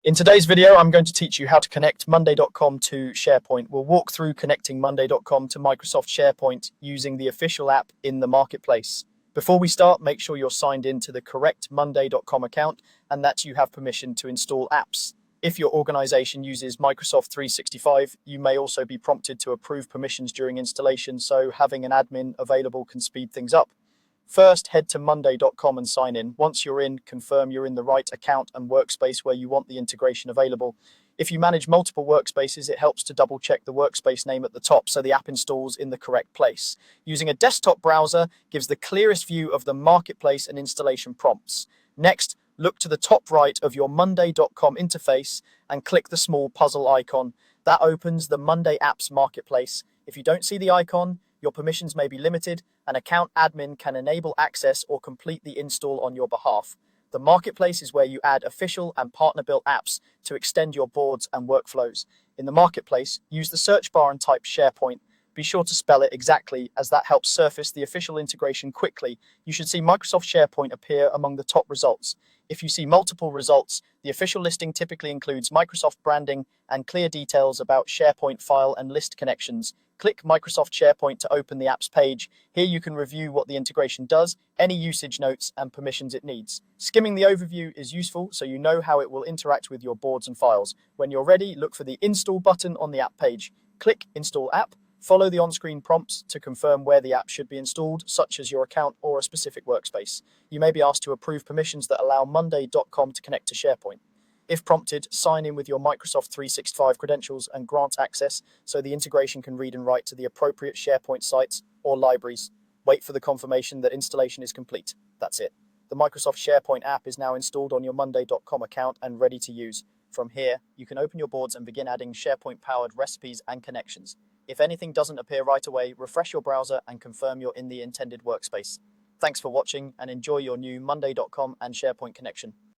In today's video, I'm going to teach you how to connect Monday.com to SharePoint. We'll walk through connecting Monday.com to Microsoft SharePoint using the official app in the marketplace. Before we start, make sure you're signed in to the correct Monday.com account and that you have permission to install apps. If your organization uses Microsoft 365, you may also be prompted to approve permissions during installation, so having an admin available can speed things up. First, head to monday.com and sign in. Once you're in, confirm you're in the right account and workspace where you want the integration available. If you manage multiple workspaces, it helps to double check the workspace name at the top so the app installs in the correct place. Using a desktop browser gives the clearest view of the marketplace and installation prompts. Next, look to the top right of your monday.com interface and click the small puzzle icon. That opens the Monday Apps Marketplace. If you don't see the icon, your permissions may be limited. An account admin can enable access or complete the install on your behalf. The marketplace is where you add official and partner-built apps to extend your boards and workflows. In the marketplace, use the search bar and type SharePoint. Be sure to spell it exactly, as that helps surface the official integration quickly. You should see Microsoft SharePoint appear among the top results. If you see multiple results, the official listing typically includes Microsoft branding and clear details about SharePoint file and list connections. Click Microsoft SharePoint to open the apps page. Here you can review what the integration does, any usage notes, and permissions it needs. Skimming the overview is useful so you know how it will interact with your boards and files. When you're ready, look for the Install button on the app page. Click Install App. Follow the on-screen prompts to confirm where the app should be installed, such as your account or a specific workspace. You may be asked to approve permissions that allow monday.com to connect to SharePoint. If prompted, sign in with your Microsoft 365 credentials and grant access so the integration can read and write to the appropriate SharePoint sites or libraries. Wait for the confirmation that installation is complete. That's it. The Microsoft SharePoint app is now installed on your monday.com account and ready to use. From here, you can open your boards and begin adding SharePoint-powered recipes and connections. If anything doesn't appear right away, refresh your browser and confirm you're in the intended workspace. Thanks for watching and enjoy your new monday.com and SharePoint connection.